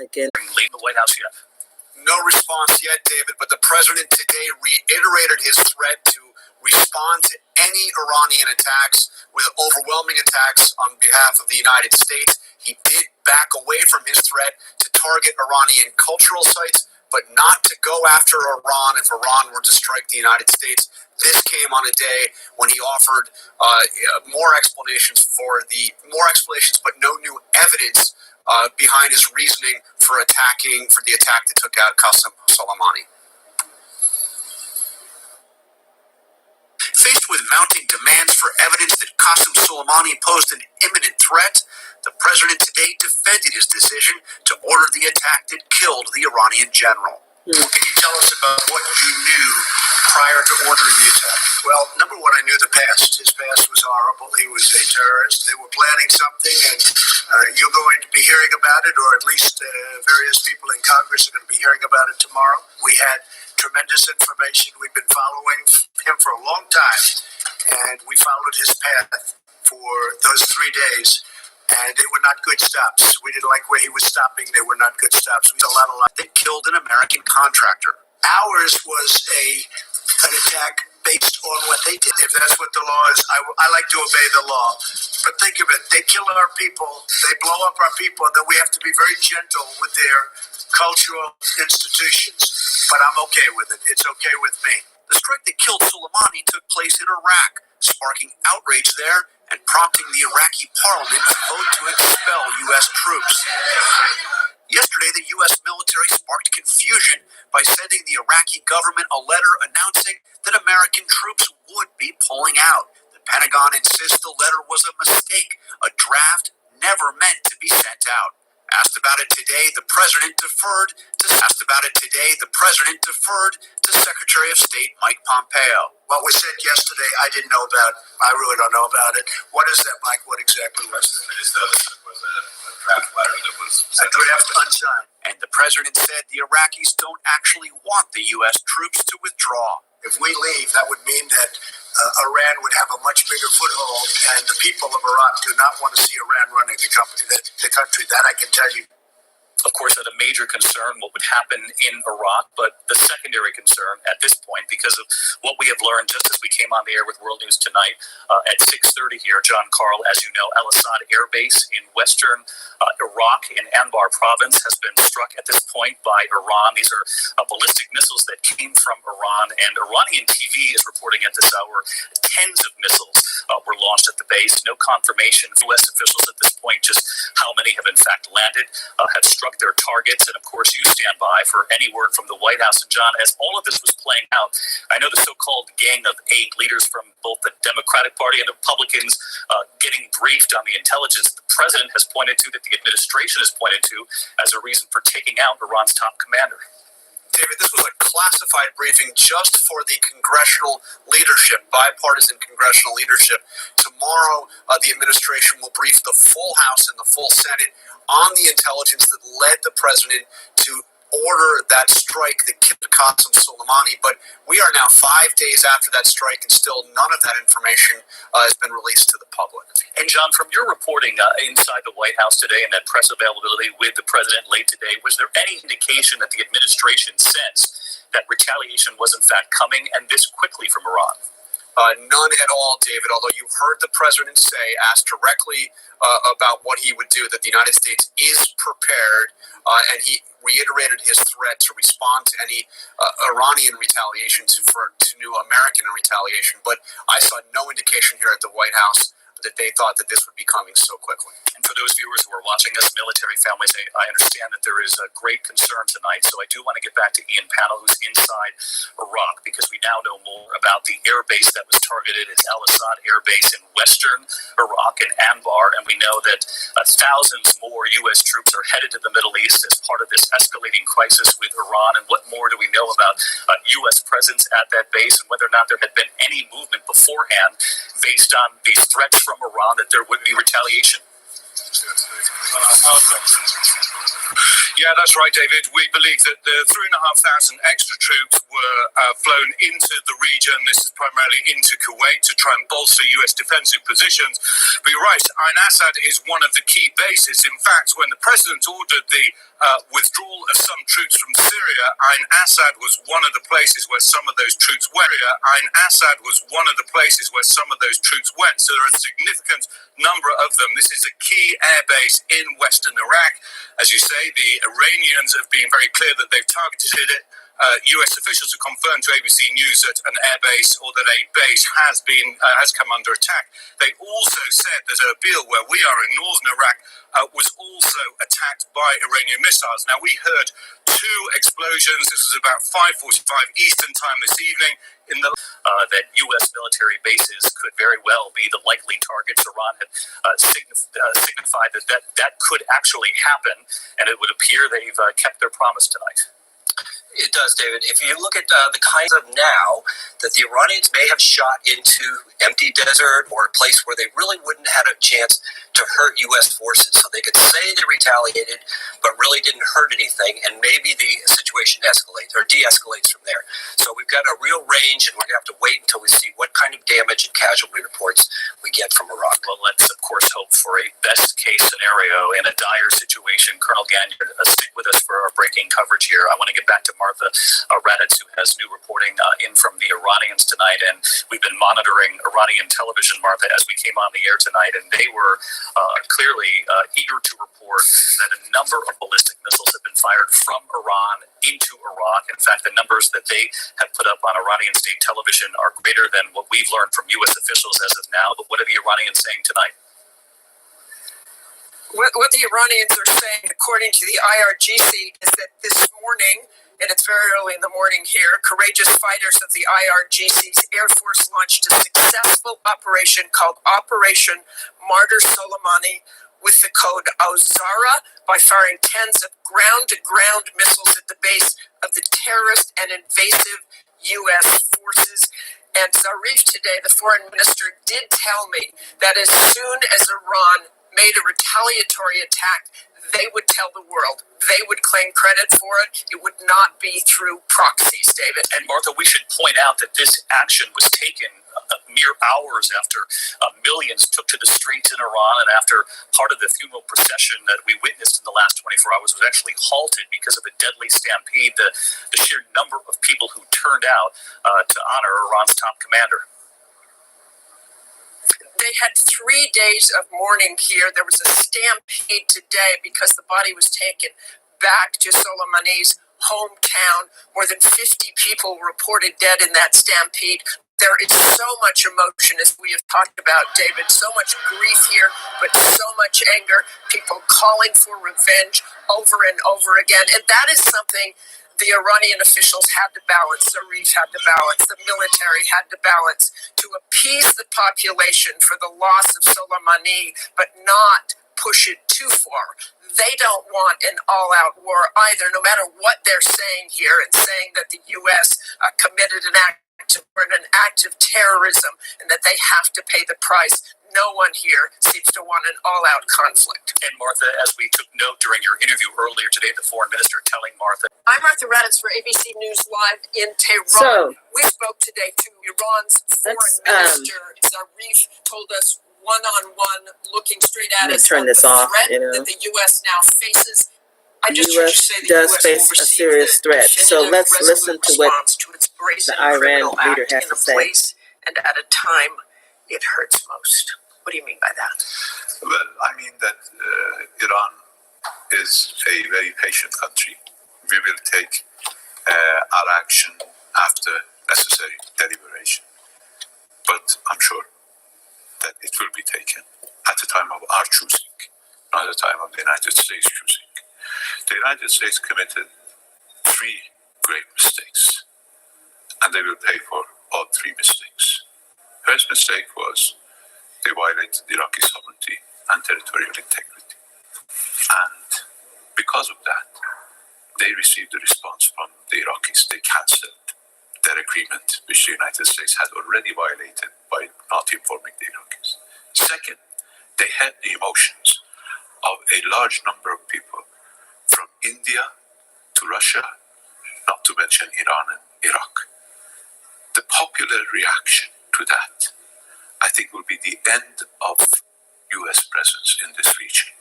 Again, late in the White House yet? No response yet, David, but the president today reiterated his threat to respond to any Iranian attacks with overwhelming attacks on behalf of the United States. He did back away from his threat to target Iranian cultural sites, but not to go after Iran if Iran were to strike the United States. This came on a day when he offered more explanations, but no new evidence behind his reasoning for the attack that took out Qasem Soleimani. Faced with mounting demands for evidence that Qasem Soleimani posed an imminent threat, the president today defended his decision to order the attack that killed the Iranian general. What can you tell us about what you knew prior to ordering the attack? Well, number one, I knew the past. His past was horrible. He was a terrorist. They were planning something, and you're going to be hearing about it, or at least various people in Congress are going to be hearing about it tomorrow. We had tremendous information. We've been following him for a long time, and we followed his path for those 3 days. And they were not good stops. We didn't like where he was stopping. They were not good stops. We a lot. They killed an American contractor. Ours was an attack based on what they did. If that's what the law is, I like to obey the law. But think of it. They kill our people. They blow up our people. Then we have to be very gentle with their cultural institutions. But I'm okay with it. It's okay with me. The strike that killed Soleimani took place in Iraq, sparking outrage there and prompting the Iraqi parliament to vote to expel U.S. troops. Yesterday, the U.S. military sparked confusion by sending the Iraqi government a letter announcing that American troops would be pulling out. The Pentagon insists the letter was a mistake, a draft never meant to be sent out. Asked about it today, the president deferred to Secretary of State Mike Pompeo. What was said yesterday, I didn't know about. I really don't know about it. What is that, Mike? What exactly was it? I just noticed it was a draft letter that was a draft unsigned. And the president said the Iraqis don't actually want the U.S. troops to withdraw. If we leave, that would mean that Iran would have a much bigger foothold, and the people of Iraq do not want to see Iran running the country. That I can tell you. Of course, at a major concern, what would happen in Iraq, but the secondary concern at this point, because of what we have learned just as we came on the air with World News Tonight at 6:30 here, John Carl, as you know, Al-Assad Air Base in western Iraq in Anbar province has been struck at this point by Iran. These are ballistic missiles that came from Iran, and Iranian TV is reporting at this hour tens of missiles were launched at the base. No confirmation from U.S. officials at this point just how many have in fact landed, have struck their targets, and of course you stand by for any word from the White House. And John, as all of this was playing out, I know the so-called gang of 8 leaders from both the Democratic Party and the Republicans getting briefed on the intelligence the president has pointed to, that the administration has pointed to as a reason for taking out Iran's top commander. David, this was a classified briefing just for the congressional leadership, bipartisan congressional leadership. Tomorrow, the administration will brief the full House and the full Senate on the intelligence that led the president to order that strike that killed Qasem Soleimani. But we are now 5 days after that strike, and still none of that information has been released to the public. And John, from your reporting inside the White House today and that press availability with the president late today, was there any indication that the administration sensed that retaliation was in fact coming, and this quickly, from Iran? None at all, David, although you've heard the president say, asked directly about what he would do, that the United States is prepared, and he reiterated his threat to respond to any Iranian retaliation to new American retaliation. But I saw no indication here at the White House that they thought that this would be coming so quickly. And for those viewers who are watching us, military families, I understand that there is a great concern tonight. So I do want to get back to Ian Pannell, who's inside Iraq, because we now know more about the air base that was targeted. It's Al-Assad Air Base in western Iraq in Anbar. And we know that thousands more U.S. troops are headed to the Middle East as part of this escalating crisis with Iran. And what more do we know about U.S. presence at that base, and whether or not there had been any movement beforehand based on these threats from Iran that there would be retaliation? Yeah, Yeah, that's right, David. We believe that the 3,500 extra troops were flown into the region. This is primarily into Kuwait to try and bolster U.S. defensive positions. But you're right, Ain Assad is one of the key bases. In fact, when the president ordered the withdrawal of some troops from Syria, Ain Assad was one of the places where some of those troops went. Ain Assad was one of the places where some of those troops went. So there are a significant number of them. This is a key air base in western Iraq. As you say, the Iranians have been very clear that they've targeted it. U.S. officials have confirmed to ABC News that an airbase or that a base has come under attack. They also said that Erbil, where we are in northern Iraq, was also attacked by Iranian missiles. Now, we heard two explosions. This was about 5:45 Eastern time this evening. That U.S. military bases could very well be the likely targets. Iran had signified that could actually happen, and it would appear they've kept their promise tonight. It does, David. If you look at the kinds of now that the Iranians may have shot into empty desert or a place where they really wouldn't have a chance to hurt U.S. forces. So they could say they retaliated, but really didn't hurt anything, and maybe the situation escalates or de-escalates from there. So we've got a real range, and we're going to have to wait until we see what kind of damage and casualty reports we get from Iraq. Well, let's, of course, hope for a best-case scenario in a dire situation. Colonel Gagnon, stick with us for our breaking coverage here. I want to get back to Martha Raddatz, who has new reporting in from the Iranians tonight, and we've been monitoring Iranian television, Martha, as we came on the air tonight, and they were clearly eager to report that a number of ballistic missiles have been fired from Iran into Iraq. In fact, the numbers that they have put up on Iranian state television are greater than what we've learned from U.S. officials as of now. But what are the Iranians saying tonight? What the Iranians are saying, according to the IRGC, is that this morning, and it's very early in the morning here, courageous fighters of the IRGC's Air Force launched a successful operation called Operation Martyr Soleimani with the code Ozara by firing tens of ground-to-ground missiles at the base of the terrorist and invasive U.S. forces. And Zarif today, the foreign minister, did tell me that as soon as Iran made a retaliatory attack, they would tell the world. They would claim credit for it. It would not be through proxies, David. And Martha, we should point out that this action was taken mere hours after millions took to the streets in Iran, and after part of the funeral procession that we witnessed in the last 24 hours was actually halted because of a deadly stampede. The sheer number of people who turned out to honor Iran's top commander. They had 3 days of mourning here. There was a stampede today because the body was taken back to Soleimani's hometown. More than 50 people were reported dead in that stampede. There is so much emotion, as we have talked about, David, so much grief here, but so much anger, people calling for revenge over and over again. And that is something the Iranian officials had to balance, Zarif had to balance, the military had to balance, to appease the population for the loss of Soleimani, but not push it too far. They don't want an all-out war either, no matter what they're saying here, and saying that the U.S. committed an act of terrorism and that they have to pay the price. No one here seems to want an all-out conflict. And Martha, as we took note during your interview earlier today, the foreign minister telling Martha. I'm Martha Raddatz for ABC News Live in Tehran. We spoke today to Iran's foreign minister. Zarif told us one-on-one, looking straight at us, turn this the off, threat that the U.S. now faces. I just heard you say the does U.S. face a serious threat. So let's listen to what the Iran leader has to say. And at a time it hurts most. What do you mean by that? Well, I mean that Iran is a very patient country. We will take our action after necessary deliberation. But I'm sure that it will be taken at the time of our choosing, not at the time of the United States choosing. The United States committed 3 great mistakes, and they will pay for all 3 mistakes. First mistake was they violated Iraqi sovereignty and territorial integrity. And because of that, they received a response from the Iraqis. They cancelled their agreement, which the United States had already violated by not informing the Iraqis. Second, they had the emotions of a large number of people from India to Russia, not to mention Iran and Iraq. The popular reaction to that, I think, will be the end of US presence in this region.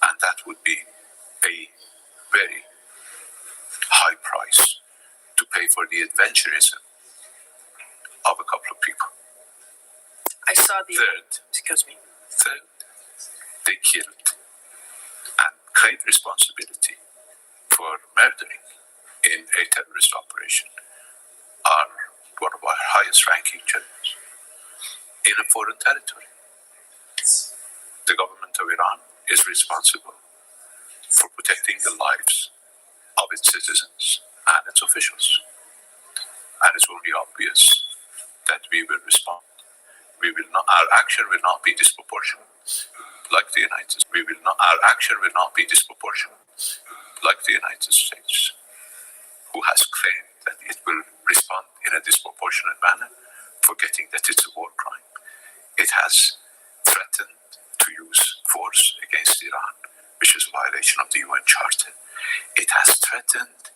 And that would be a very high price to pay for the adventurism of a couple of people. I saw the. Third, they killed and claimed responsibility for murdering in a terrorist operation are one of our highest ranking generals in a foreign territory. The government of Iran is responsible for protecting the lives of its citizens and its officials. And it's only obvious that we will respond. Our action will not be disproportionate like the United States. Our action will not be disproportionate like the United States, who has claimed that it will respond in a disproportionate manner, forgetting that it's a war crime. It has threatened to use force against Iran, which is a violation of the UN Charter. It has threatened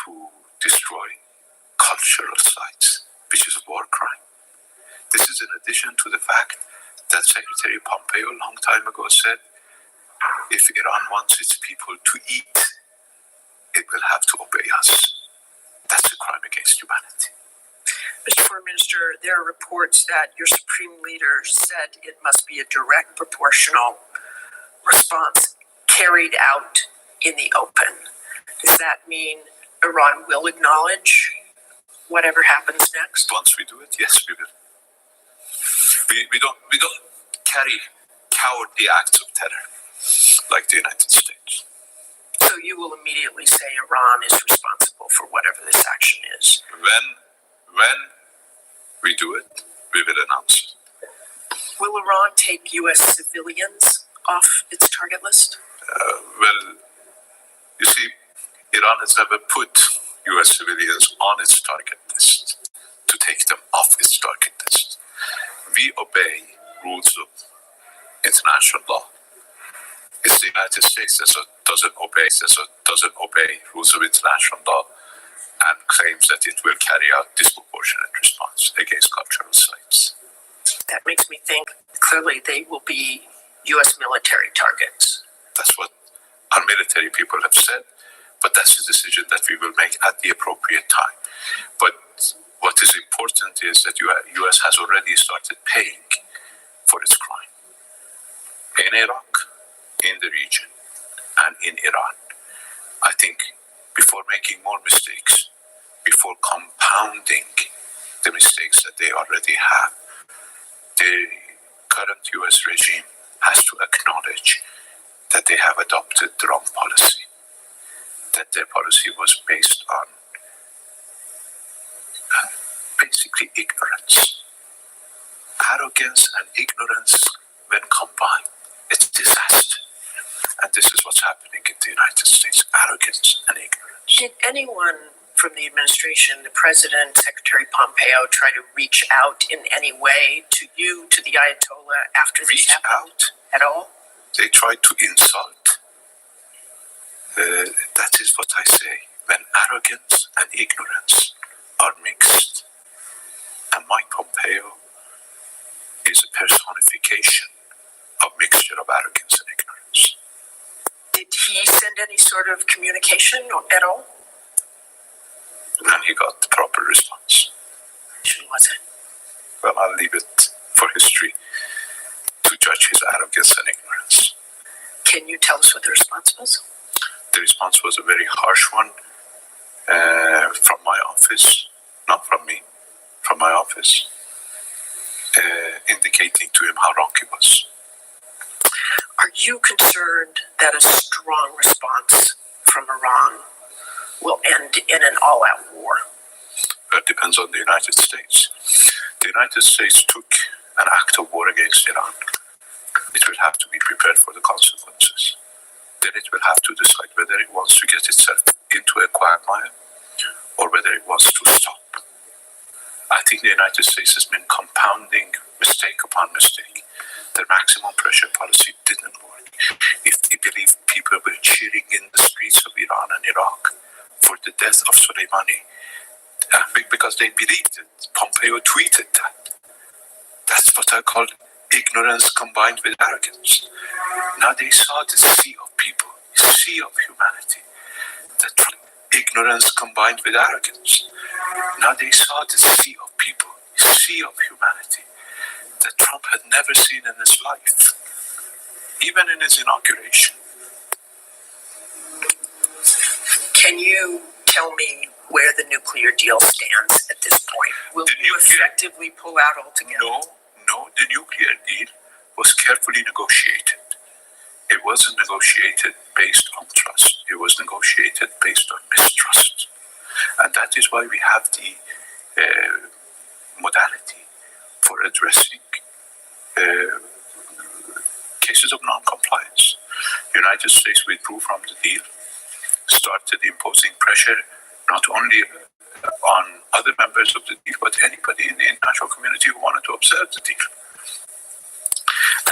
to destroy cultural sites, which is a war crime. This is in addition to the fact that Secretary Pompeo a long time ago said, if Iran wants its people to eat, it will have to obey us. That's a crime against humanity. Mr. Foreign Minister, there are reports that your supreme leader said it must be a direct, proportional response carried out in the open. Does that mean Iran will acknowledge whatever happens next? Once we do it, yes, we will. We don't carry cowardly acts of terror like the United States. So you will immediately say Iran is responsible for whatever this action is. When we do it, we will announce it. Will Iran take U.S. civilians off its target list? Well, you see, Iran has never put U.S. civilians on its target list to take them off its target list. We obey rules of international law. It's the United States that doesn't obey rules of international law and claims that it will carry out disproportionate response against cultural sites. That makes me think clearly they will be U.S. military targets. That's what our military people have said, but that's a decision that we will make at the appropriate time. But what is important is that the U.S. has already started paying for its crime. In Iraq, in the region, and in Iran. I think before making more mistakes, before compounding the mistakes that they already have, the current US regime has to acknowledge that they have adopted the wrong policy, that their policy was based on basically ignorance. Arrogance and ignorance, when combined, it's disaster. And this is what's happening in the United States, arrogance and ignorance. Did anyone from the administration, the president, Secretary Pompeo, try to reach out in any way to you, to the Ayatollah, after this happened? At all? They tried to insult. That is what I say. When arrogance and ignorance are mixed, and Mike Pompeo is a personification of mixture of arrogance and ignorance. Did he send any sort of communication at all? And he got the proper response. Which was it? Well, I'll leave it for history to judge his arrogance and ignorance. Can you tell us what the response was? The response was a very harsh one from my office, not from me, from my office, indicating to him how wrong he was. Are you concerned that a strong response from Iran will end in an all-out war? That depends on the United States. The United States took an act of war against Iran. It will have to be prepared for the consequences. Then it will have to decide whether it wants to get itself into a quagmire or whether it wants to stop. I think the United States has been compounding mistake upon mistake. Their maximum pressure policy didn't work. If they believed people were cheering in the streets of Iran and Iraq for the death of Soleimani because they believed it. Pompeo tweeted that. That's what I call ignorance combined with arrogance. Now they saw the sea of people, sea of humanity. Ignorance combined with arrogance. Now they saw the sea of people, sea of humanity that Trump had never seen in his life, even in his inauguration. Can you tell me where the nuclear deal stands at this point? Will you effectively pull out altogether? No, the nuclear deal was carefully negotiated. It wasn't negotiated based on trust. It was negotiated based on mistrust. And that is why we have the modality for addressing cases of non-compliance. The United States withdrew from the deal, started imposing pressure not only on other members of the deal, but anybody in the international community who wanted to observe the deal.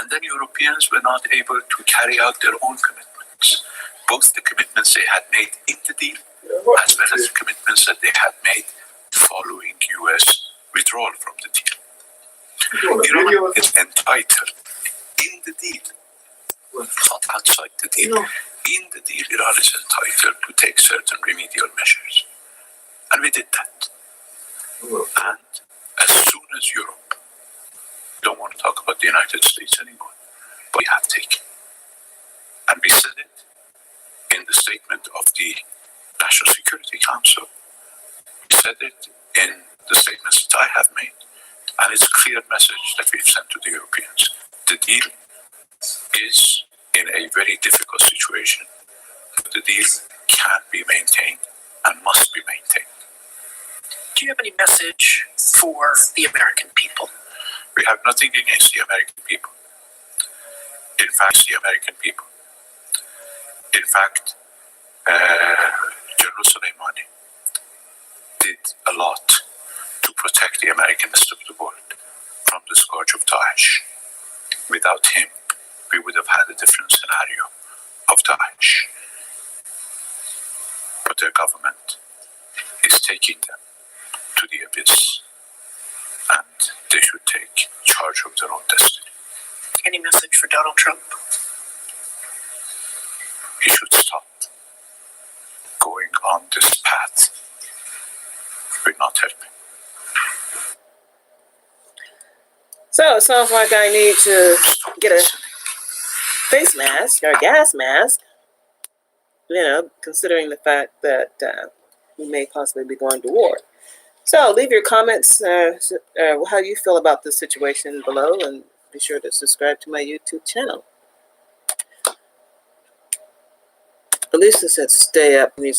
And then Europeans were not able to carry out their own commitments, both the commitments they had made in the deal, as well as the commitments that they had made following US withdrawal from the deal. Iran is entitled in the deal, not outside the deal. In the deal, Iran is entitled to take certain remedial measures. And we did that. And as soon as Europe, don't want to talk about the United States anymore, but we have taken. And we said it in the statement of the National Security Council. We said it in the statements that I have made. And it's a clear message that we've sent to the Europeans. The deal is in a very difficult situation, but the deal can be maintained and must be maintained. Do you have any message for the American people? We have nothing against the American people. In fact, the American people. In fact, General Soleimani did a lot to protect the Americanness of the world from the scourge of Daesh. Without him, we would have had a different scenario of Daesh. But their government is taking them to the abyss, and they should take charge of their own destiny. Any message for Donald Trump? He should stop going on this path. We're not helping. So it sounds like I need to get a face mask or a gas mask, considering the fact that we may possibly be going to war. So leave your comments, how you feel about this situation below, and be sure to subscribe to my YouTube channel. Elisa said stay up, needs to